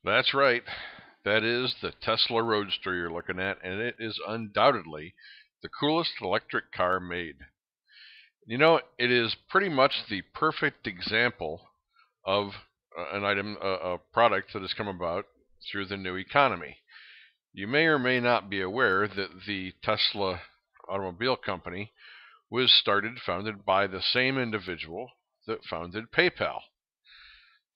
That's right. That is the Tesla Roadster you're looking at, and it is undoubtedly the coolest electric car made. You know, it is pretty much the perfect example of an item, a product that has come about through the new economy. You may or may not be aware that the Tesla automobile company was founded by the same individual that founded PayPal.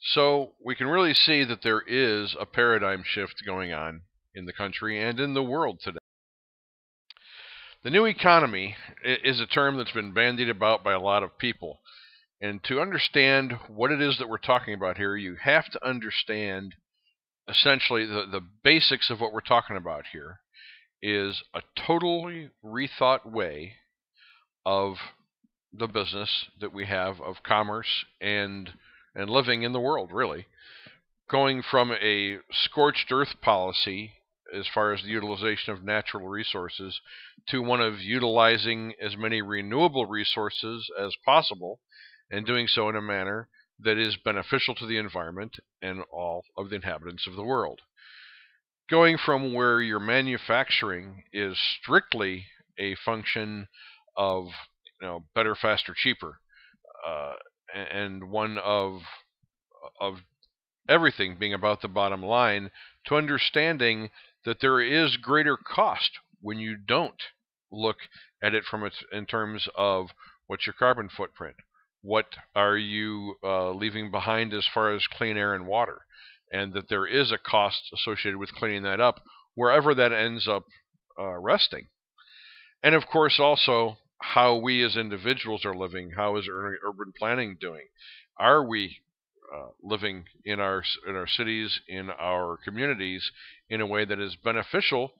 So we can really see that there is a paradigm shift going on in the country and in the world today. The new economy is a term that's been bandied about by a lot of people. And to understand what it is that we're talking about here, you have to understand essentially the basics of what we're talking about here is a totally rethought way of the business that we have of commerce and living in the world, really. Going from a scorched earth policy as far as the utilization of natural resources to one of utilizing as many renewable resources as possible and doing so in a manner that is beneficial to the environment and all of the inhabitants of the world. Going from where your manufacturing is strictly a function of better, faster, cheaper, and one of everything being about the bottom line, to understanding that there is greater cost when you don't look at it in terms of what's your carbon footprint, what are you leaving behind as far as clean air and water, and that there is a cost associated with cleaning that up wherever that ends up resting. And of course also how we as individuals are living. How is urban planning doing? Are we living in our cities, in our communities, in a way that is beneficial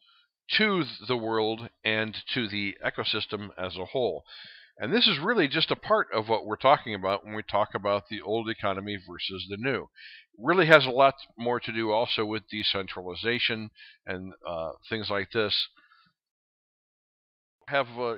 to the world and to the ecosystem as a whole? And this is really just a part of what we're talking about when we talk about the old economy versus the new. It really has a lot more to do also with decentralization and things like this. Have a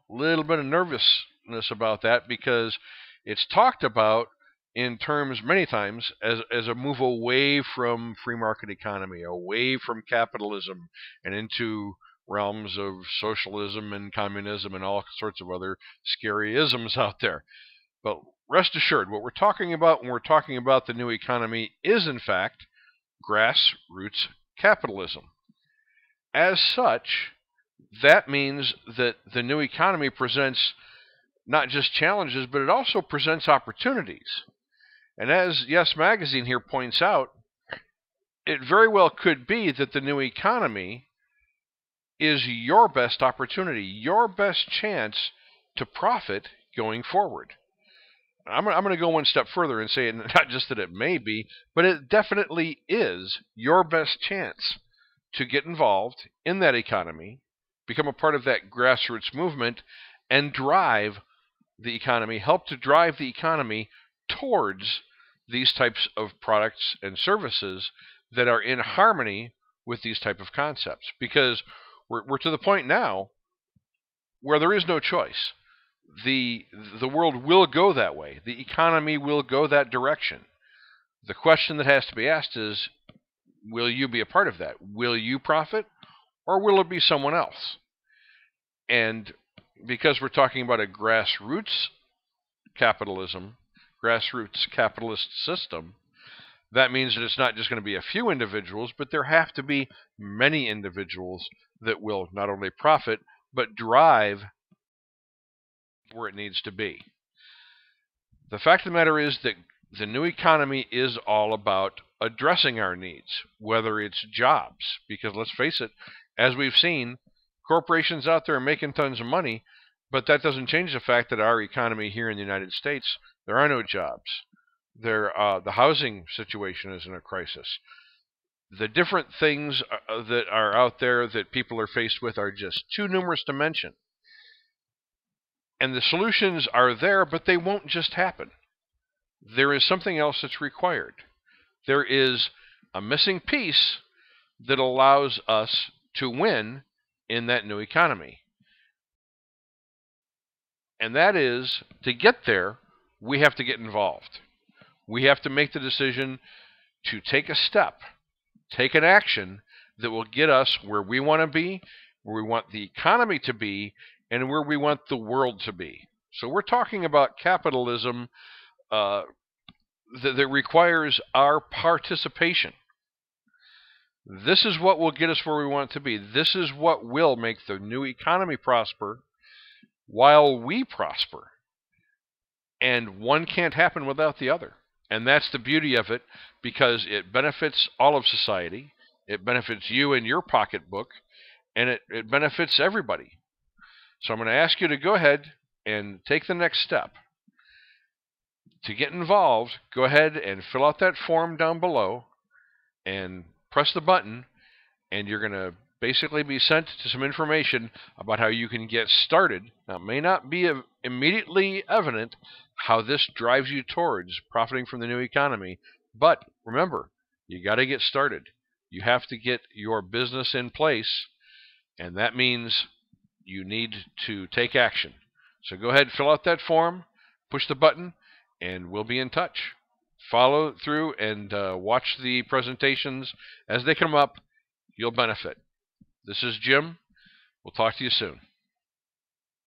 little bit of nervousness about that because it's talked about in terms many times as a move away from free market economy, away from capitalism, and into realms of socialism and communism and all sorts of other scary isms out there. But rest assured, what we're talking about when we're talking about the new economy is, in fact, grassroots capitalism. As such, that means that the new economy presents not just challenges, but it also presents opportunities. And as Yes Magazine here points out, it very well could be that the new economy is your best opportunity, your best chance to profit going forward. I'm going to go one step further and say not just that it may be, but it definitely is your best chance to get involved in that economy, become a part of that grassroots movement, and drive the economy, help to drive the economy towards these types of products and services that are in harmony with these type of concepts. Because we're to the point now where there is no choice. The world will go that way. The economy will go that direction. The question that has to be asked is, will you be a part of that? Will you profit, or will it be someone else? And because we're talking about a grassroots capitalism, grassroots capitalist system, that means that it's not just going to be a few individuals, but there have to be many individuals that will not only profit, but drive where it needs to be. The fact of the matter is that the new economy is all about addressing our needs, whether it's jobs, because let's face it, as we've seen, corporations out there are making tons of money, but that doesn't change the fact that our economy here in the United States, there are no jobs. The housing situation is in a crisis. The different things that are out there that people are faced with are just too numerous to mention. And the solutions are there, but they won't just happen. There is something else that's required. There is a missing piece that allows us to win in that new economy. And that is, to get there, we have to get involved. We have to make the decision to take a step take an action that will get us where we want to be, where we want the economy to be, and where we want the world to be. So we're talking about capitalism that requires our participation. This is what will get us where we want it to be. This is what will make the new economy prosper while we prosper. And one can't happen without the other. And that's the beauty of it, because it benefits all of society. It benefits you and your pocketbook, and it benefits everybody. So I'm going to ask you to go ahead and take the next step. To get involved, go ahead and fill out that form down below and press the button, and you're going to basically be sent to some information about how you can get started. Now, it may not be immediately evident how this drives you towards profiting from the new economy, but remember, you got to get started. You have to get your business in place, and that means you need to take action. So go ahead, fill out that form, push the button, and we'll be in touch. Follow through and watch the presentations as they come up. You'll benefit. This is Jim. We'll talk to you soon.